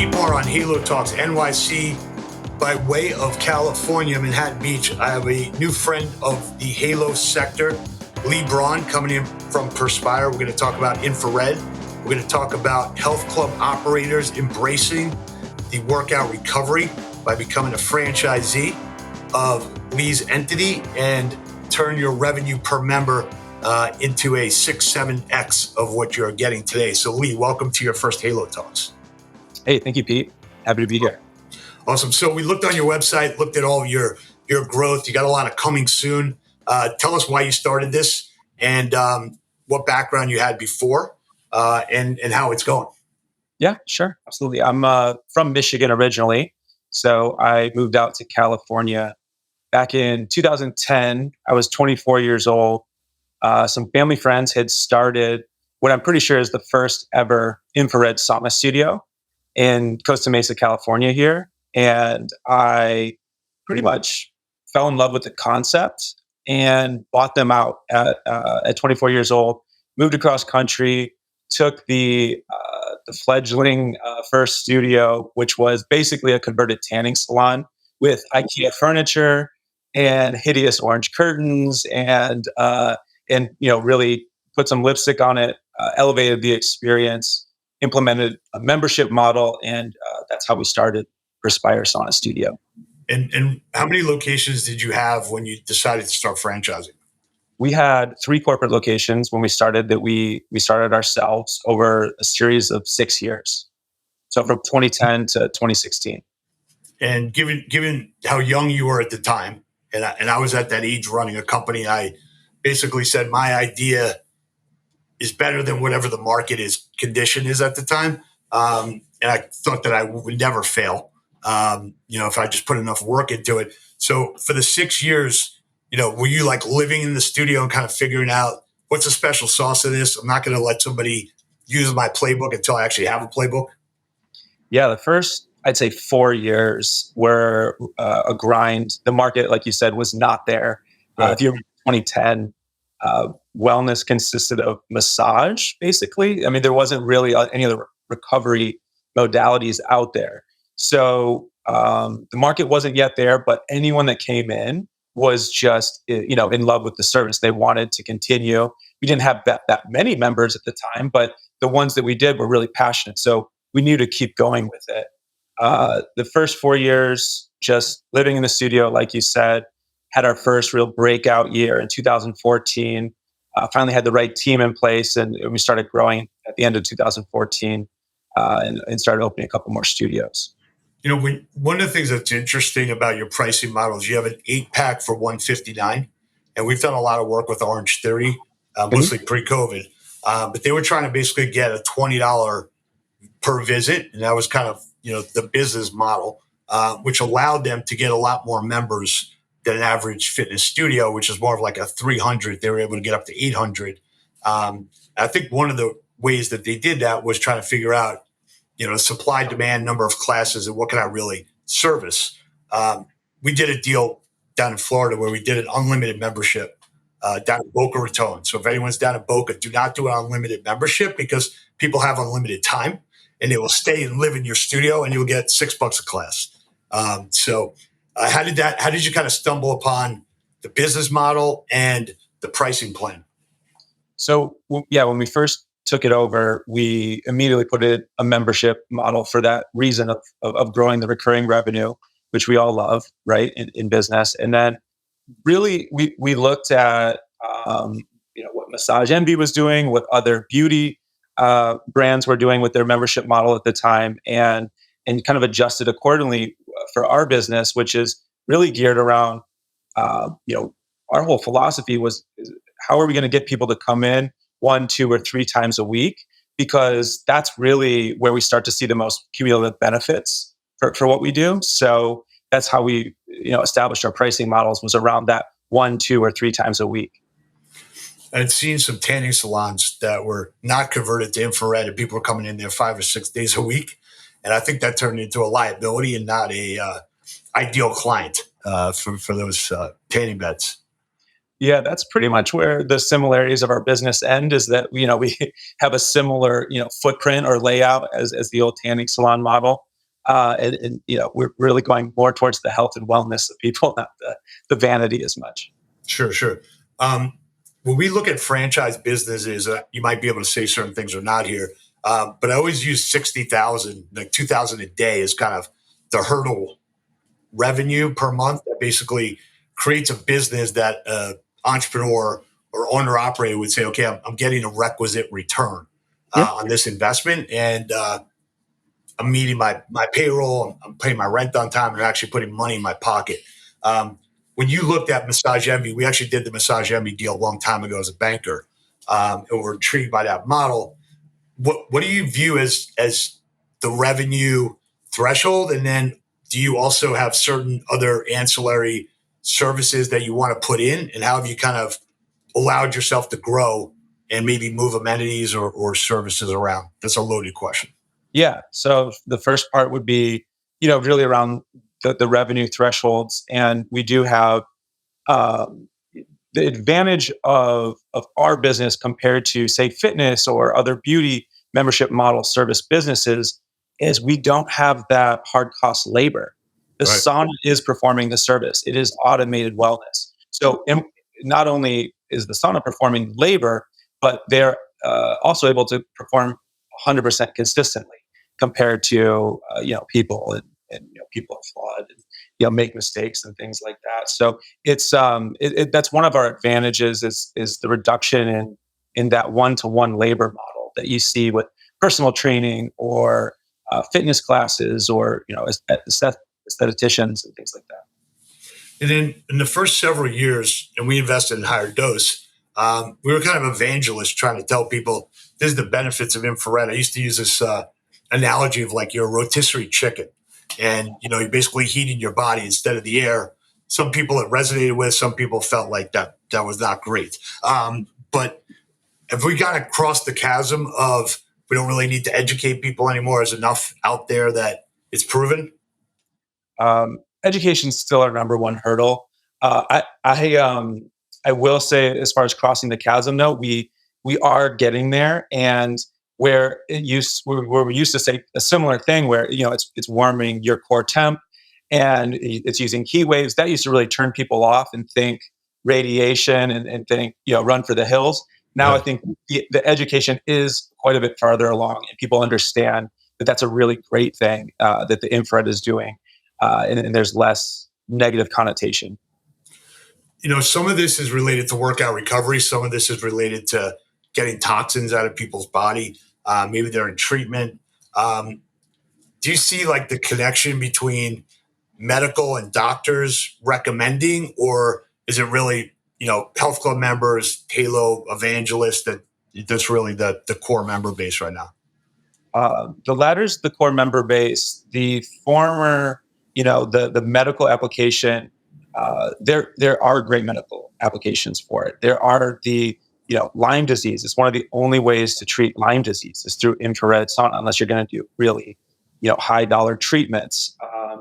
Pete Moore on Halo Talks NYC by way of California, Manhattan Beach. I have a new friend of the Halo sector, Braun, coming in from Perspire. We're going to talk about infrared. We're going to talk about health club operators embracing the workout recovery by becoming a franchisee of Lee's entity and turn your revenue per member into a 6-7x of what you're getting today. So Lee, welcome to your first Halo Talks. Hey, thank you, Pete. Happy to be here. Awesome. So we looked on your website, looked at all of your growth. You got a lot of coming soon. Tell us why you started this and what background you had before and how it's going. Yeah, sure. Absolutely. I'm from Michigan originally. So I moved out to California back in 2010. I was 24 years old. Some family friends had started what I'm pretty sure is the first ever infrared sauna studio in Costa Mesa, California here. And I pretty much fell in love with the concept and bought them out at 24 years old, moved across country, took the fledgling first studio, which was basically a converted tanning salon with IKEA furniture and hideous orange curtains and really put some lipstick on it, elevated the experience, implemented a membership model, and that's how we started Perspire Sauna Studio. And how many locations did you have when you decided to start franchising? We had 3 corporate locations when we started that we started ourselves over a series of 6 years. So from 2010 to 2016. And given how young you were at the time, and I was at that age running a company, I basically said my idea is better than whatever the market condition is at the time. And I thought that I would never fail, if I just put enough work into it. So for the 6 years, were you like living in the studio and kind of figuring out what's the special sauce of this? I'm not going to let somebody use my playbook until I actually have a playbook. Yeah, the first, I'd say 4 years were a grind. The market, like you said, was not there. Right. If you remember 2010, wellness consisted of massage, basically. I mean, there wasn't really any other recovery modalities out there. So the market wasn't yet there, but anyone that came in was just, in love with the service. They wanted to continue. We didn't have that many members at the time, but the ones that we did were really passionate. So we knew to keep going with it. The first 4 years, just living in the studio, like you said, had our first real breakout year in 2014. Finally had the right team in place, and we started growing at the end of 2014 and started opening a couple more studios. One of the things that's interesting about your pricing model is you have an 8-pack for $159, and we've done a lot of work with Orange Theory, mostly pre-COVID, but they were trying to basically get a $20 per visit, and that was kind of the business model, which allowed them to get a lot more members than an average fitness studio, which is more of like a 300. They were able to get up to 800. I think one of the ways that they did that was trying to figure out, supply, demand, number of classes, and what can I really service. We did a deal down in Florida where we did an unlimited membership down in Boca Raton. So if anyone's down in Boca, do not do an unlimited membership because people have unlimited time and they will stay and live in your studio and you'll get $6 a class. How did you kind of stumble upon the business model and the pricing plan? So, when we first took it over, we immediately put in a membership model for that reason of growing the recurring revenue, which we all love, right, in business. And then really we looked at, what Massage Envy was doing, what other beauty brands were doing with their membership model at the time, and kind of adjusted accordingly for our business, which is really geared around, our whole philosophy was, how are we going to get people to come in 1, 2, or 3 times a week? Because that's really where we start to see the most cumulative benefits for what we do. So that's how we, established our pricing models, was around that 1, 2, or 3 times a week. I'd seen some tanning salons that were not converted to infrared, and people were coming in there 5 or 6 days a week. And I think that turned into a liability and not a ideal client for those tanning beds. Yeah, that's pretty much where the similarities of our business end, is that, we have a similar, footprint or layout as the old tanning salon model. And we're really going more towards the health and wellness of people, not the vanity as much. Sure, sure. Um, when we look at franchise businesses, you might be able to say certain things or not here, but I always use 60,000, like 2,000 a day, is kind of the hurdle revenue per month that basically creates a business that entrepreneur or owner operator would say, okay, I'm getting a requisite return Yeah. on this investment, and I'm meeting my payroll, I'm paying my rent on time, and actually putting money in my pocket. Um, when you looked at Massage Envy, we actually did the Massage Envy deal a long time ago as a banker, and we're intrigued by that model. What do you view as the revenue threshold, and then do you also have certain other ancillary services that you want to put in, and how have you kind of allowed yourself to grow and maybe move amenities or services around? That's a loaded question. Yeah. So the first part would be, really around the revenue thresholds. And we do have um, the advantage of our business compared to, say, fitness or other beauty membership model service businesses is we don't have that hard cost labor. The Right. sauna is performing the service. It is automated wellness. So not only is the sauna performing labor, but they're also able to perform 100% consistently compared to people, and people are flawed and make mistakes and things like that. So that's one of our advantages is the reduction in that one-to-one labor model that you see with personal training or fitness classes, or aestheticians and things like that. And then in the first several years, and we invested in Higher Dose, we were kind of evangelists trying to tell people this is the benefits of infrared. I used to use this analogy of like you're a rotisserie chicken, and you're basically heating your body instead of the air. Some people it resonated with, some people felt like that was not great. But if we got to cross the chasm of we don't really need to educate people anymore, there's enough out there that it's proven. Education's still our number one hurdle. I will say, as far as crossing the chasm, though, we are getting there, and where we used to say a similar thing, where it's warming your core temp, and it's using heat waves. That used to really turn people off and think radiation, and think run for the hills. Now I Right. think the education is quite a bit farther along, and people understand that that's a really great thing that the infrared is doing, and there's less negative connotation. Some of this is related to workout recovery. Some of this is related to getting toxins out of people's body. Maybe they're in treatment. Um, do you see like the connection between medical and doctors recommending, or is it really, health club members, Halo evangelists that's really the core member base right now? The latter's the core member base. The former, the medical application. There are great medical applications for it. There are the Lyme disease. It's one of the only ways to treat Lyme disease is through infrared sauna, unless you're going to do really high dollar treatments.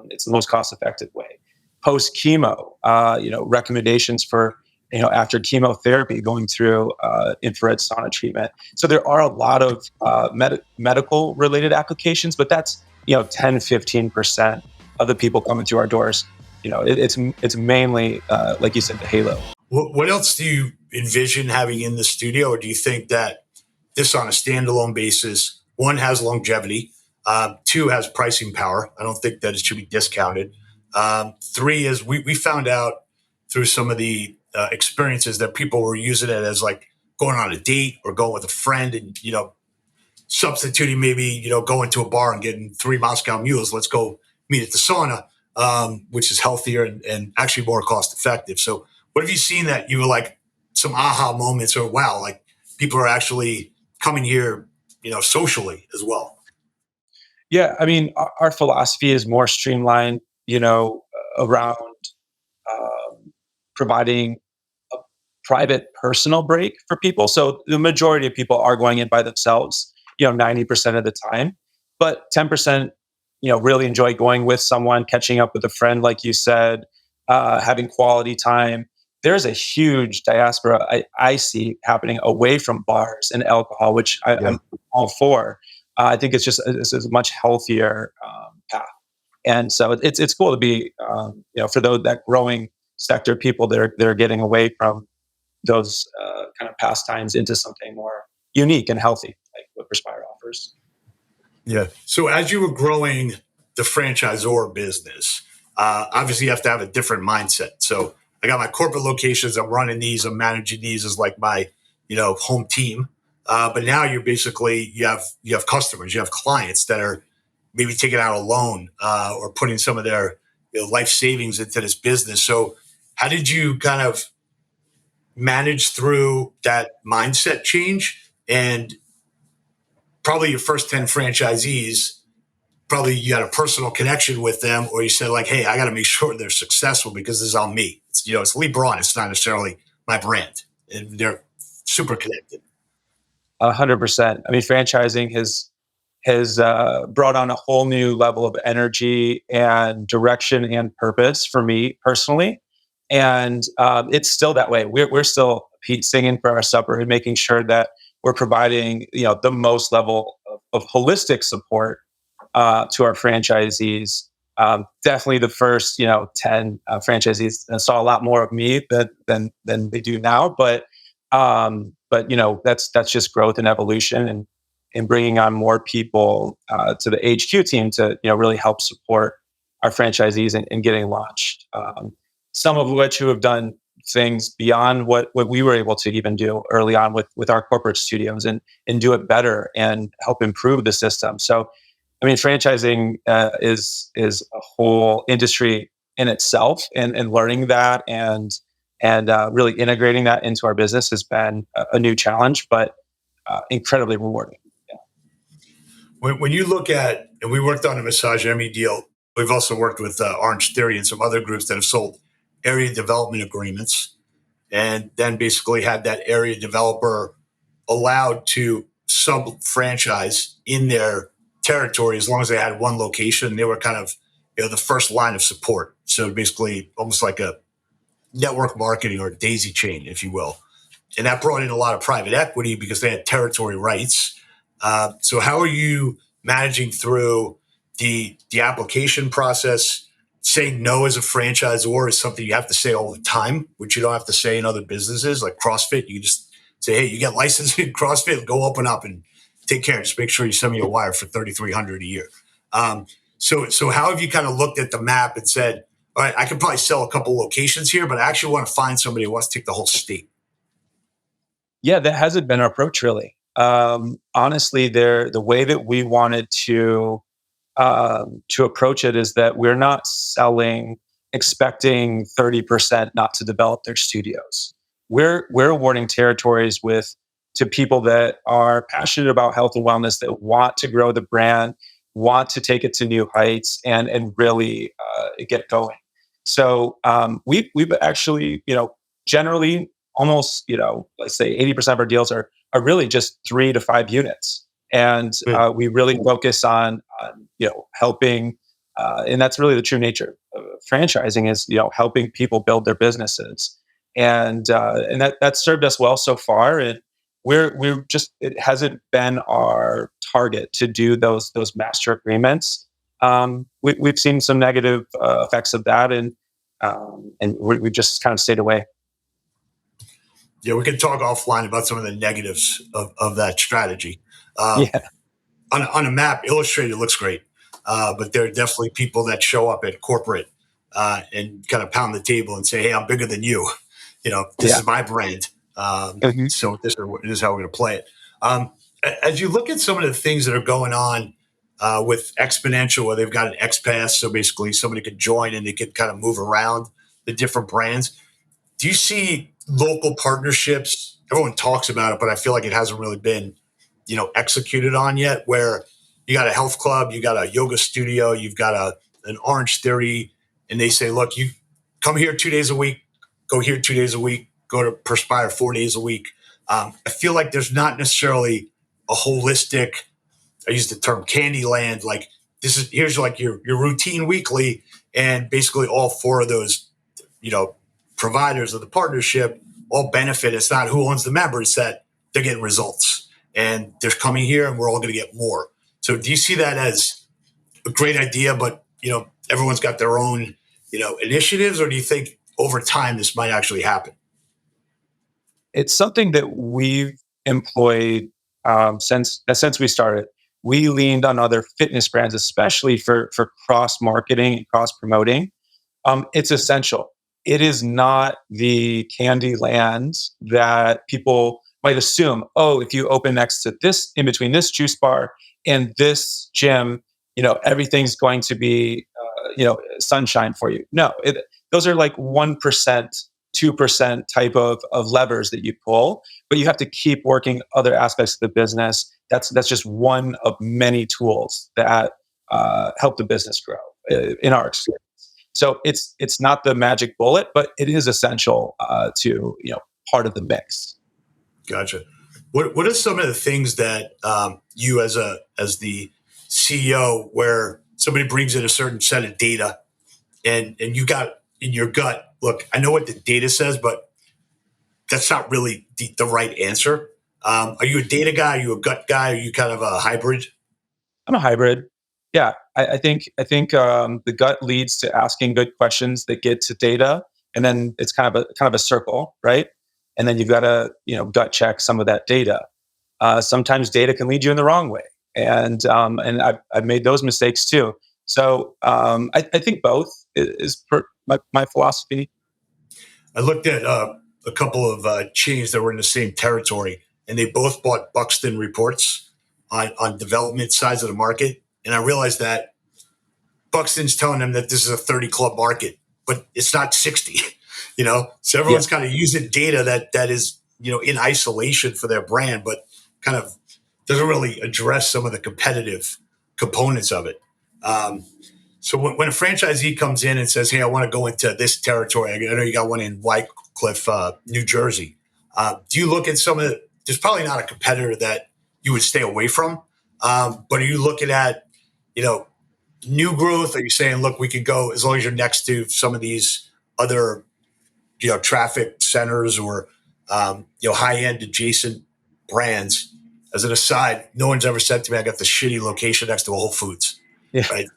It's the most cost effective way. Post chemo, recommendations for after chemotherapy, going through infrared sauna treatment. So there are a lot of medical related applications, but that's 10-15% of the people coming through our doors. It's mainly like you said, the halo. What else do you envision having in the studio, or do you think that this on a standalone basis, one, has longevity, two, has pricing power? I don't think that it should be discounted. Three is we found out through some of the experiences that people were using it as like going on a date or going with a friend, and substituting maybe going to a bar and getting three Moscow mules. Let's go meet at the sauna, which is healthier and actually more cost effective. So what have you seen that you were like some aha moments, or wow, like people are actually coming here, socially as well? Yeah, I mean, our philosophy is more streamlined, around providing a private personal break for people. So the majority of people are going in by themselves, 90% of the time, but 10%, really enjoy going with someone, catching up with a friend, like you said, having quality time. There's a huge diaspora I see happening away from bars and alcohol, which Yeah. I'm all for. I think it's a much healthier path. And so it's cool to be, for those that growing sector, people that are getting away from those kind of pastimes into something more unique and healthy, like what Perspire offers. Yeah. So as you were growing the franchisor business, obviously you have to have a different mindset. So I got my corporate locations. I'm running these. I'm managing these as like my, home team. But now you have customers, you have clients that are maybe taking out a loan or putting some of their life savings into this business. So how did you kind of manage through that mindset change? And probably your first 10 franchisees, probably you had a personal connection with them, or you said like, hey, I got to make sure they're successful because this is on me. It's Lee Braun. It's not necessarily my brand, and they're super connected. 100%. I mean, franchising has brought on a whole new level of energy and direction and purpose for me personally, and it's still that way. We're still singing for our supper and making sure that we're providing the most level of holistic support to our franchisees. Definitely the first 10 franchisees saw a lot more of me than they do now, but that's just growth and evolution, and bringing on more people to the HQ team to really help support our franchisees in getting launched. Some of which who have done things beyond what we were able to even do early on with our corporate studios, and do it better and help improve the system. So, I mean, franchising is a whole industry in itself, and learning that and really integrating that into our business has been a new challenge, but incredibly rewarding. Yeah. When you look at, and we worked on a Massage Emmy deal, we've also worked with Orange Theory and some other groups that have sold area development agreements, and then basically had that area developer allowed to sub franchise in their territory as long as they had one location. They were kind of the first line of support. So basically, almost like a network marketing or daisy chain, if you will. And that brought in a lot of private equity because they had territory rights. So how are you managing through the application process? Saying no as a franchisor is something you have to say all the time, which you don't have to say in other businesses like CrossFit. You can just say, hey, you get licensed in CrossFit, go open up and take care. Just make sure you send me a wire for $3,300 a year. So how have you kind of looked at the map and said, all right, I could probably sell a couple locations here, but I actually want to find somebody who wants to take the whole state? Yeah, that hasn't been our approach really. Honestly, the way that we wanted to approach it is that we're not selling expecting 30% not to develop their studios. We're awarding territories to people that are passionate about health and wellness, that want to grow the brand, want to take it to new heights, and really get going. So we've actually, generally almost, let's say 80% of our deals are really just 3 to 5 units. And we really focus on helping, and that's really the true nature of franchising, is helping people build their businesses, and that served us well so far. And we're just, it hasn't been our target to do those master agreements. We've seen some negative effects of that, and we've just kind of stayed away. Yeah, we can talk offline about some of the negatives of that strategy. Yeah, On a map, illustrated looks great, but there are definitely people that show up at corporate and kind of pound the table and say, "Hey, I'm bigger than you. This yeah. is my brand. Mhm. So this is how we're going to play it." As you look at some of the things that are going on with Exponential, where they've got an X Pass, so basically somebody could join and they could kind of move around the different brands. Do you see local partnerships? Everyone talks about it, but I feel like it hasn't really been, executed on yet. Where you got a health club, you got a yoga studio, you've got an Orange Theory, and they say, look, you come here 2 days a week, go here 2 days a week, go to Perspire 4 days a week. I feel like there's not necessarily a holistic. I use the term Candyland. Like here's like your routine weekly, and basically all four of those you know, providers of the partnership all benefit. It's not who owns the member, it's that they're getting results and they're coming here and we're all going to get more. So do you see that as a great idea, but everyone's got their own initiatives, or do you think over time this might actually happen? It's something that we've employed since we started. We leaned on other fitness brands, especially for cross marketing and cross promoting. It's essential. It is not the candy land that people might assume. Oh, if you open next to this, in between this juice bar and this gym, everything's going to be, sunshine for you. No, those are like 1%, 2% type of levers that you pull, but you have to keep working other aspects of the business. That's just one of many tools that help the business grow in our experience. So it's not the magic bullet, but it is essential to part of the mix. Gotcha. What are some of the things that you as the CEO, where somebody brings in a certain set of data, and you got in your gut, look, I know what the data says, but that's not really the right answer. Are you a data guy? Are you a gut guy? Are you kind of a hybrid? I'm a hybrid. Yeah, I think the gut leads to asking good questions that get to data, and then it's kind of a circle, right? And then you've got to gut check some of that data. Sometimes data can lead you in the wrong way, and I've made those mistakes too. So I think both is my philosophy. I looked at a couple of chains that were in the same territory, and they both bought Buxton reports on development size of the market. And I realized that Buxton's telling them that this is a 30 club market, but it's not 60, So Yeah, everyone's kind of using data that is, in isolation for their brand, but kind of doesn't really address some of the competitive components of it. Um, so when a franchisee comes in and says, "Hey, I want to go into this territory," I know you got one in Wycliffe, New Jersey. Do you look at some of the? There's probably not a competitor that you would stay away from, but are you looking at, you know, new growth? Are you saying, look, we could go as long as you're next to some of these other, traffic centers or high end adjacent brands? As an aside, no one's ever said to me, "I got the shitty location next to a Whole Foods." yeah. Right?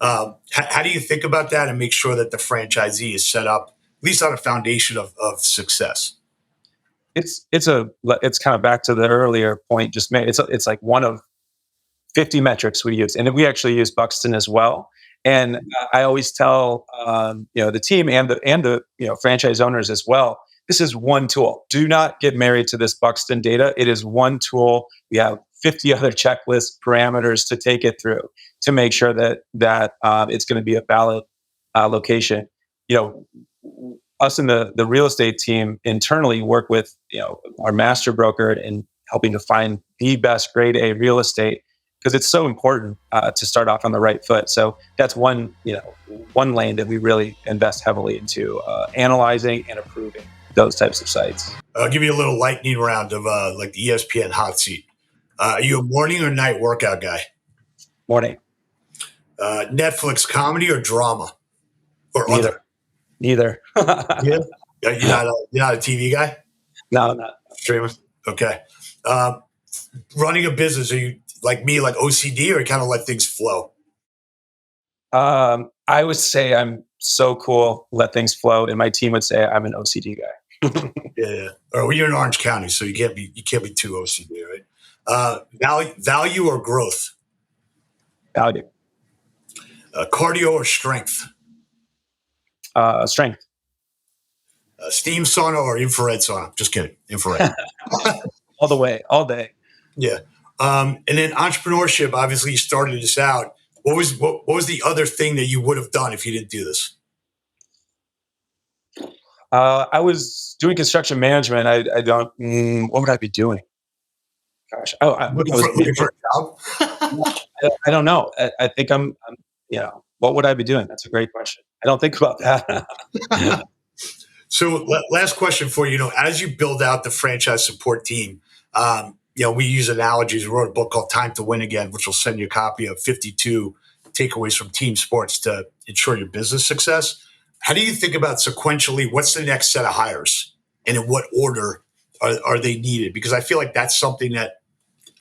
So, how do you think about that and make sure that the franchisee is set up at least on a foundation of success? It's kind of back to the earlier point just made. It's like one of 50 metrics we use, and we actually use Buxton as well. And I always tell the team and the franchise owners as well. This is one tool. Do not get married to this Buxton data. It is one tool. We have 50 other checklist parameters to take it through to make sure that it's going to be a valid location. You us in the real estate team internally work with our master broker in helping to find the best grade A real estate, because it's so important to start off on the right foot. So that's one lane that we really invest heavily into analyzing and approving those types of sites. I'll give you a little lightning round of like the ESPN hot seat. Are you a morning or night workout guy? Morning. Netflix comedy or drama or Neither. other? Neither. Yeah, you're not a TV guy. No, not. Streaming. Okay. Um, Running a business, are you like me, like OCD, or you kind of let things flow? I would say I'm so cool, let things flow, and my team would say I'm an OCD guy. Yeah. Or well, you're in Orange County, so you can't be too OCD, right? Value or growth? Value. Cardio or strength? Strength. Steam sauna or infrared sauna? Just kidding. Infrared. All the way, all day. Yeah. And then entrepreneurship. Obviously, you started this out. What was the other thing that you would have done if you didn't do this? I was doing construction management. I don't. What would I be doing? Gosh. Oh, I Looking was. for looking for a job. I don't know. I think what would I be doing? That's a great question. I don't think about that. So, last question for you. As you build out the franchise support team, we use analogies. We wrote a book called "Time to Win Again," which will send you a copy of 52 takeaways from team sports to ensure your business success. How do you think about sequentially? What's the next set of hires, and in what order are they needed? Because I feel like that's something that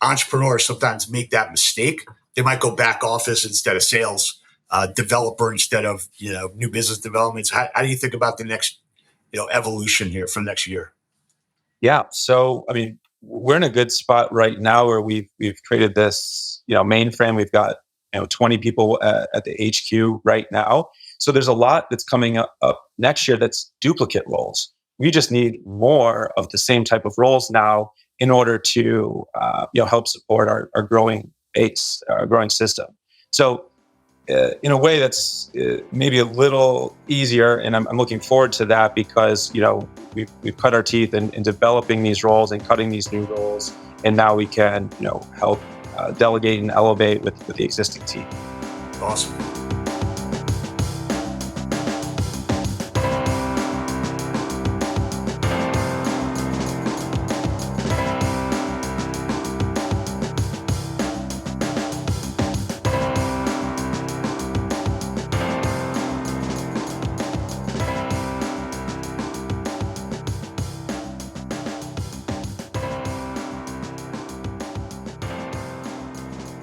entrepreneurs sometimes make that mistake. they might go back office instead of sales, developer instead of, new business developments. How do you think about the next, evolution here for next year? Yeah. So, I mean, we're in a good spot right now where we've created this, mainframe. We've got 20 people at the HQ right now. So there's a lot that's coming up next year that's duplicate roles. We just need more of the same type of roles now in order to help support our growing base, our growing system. So in a way that's maybe a little easier, and I'm looking forward to that because we've cut our teeth in developing these roles and cutting these new roles, and now we can help delegate and elevate with the existing team. Awesome.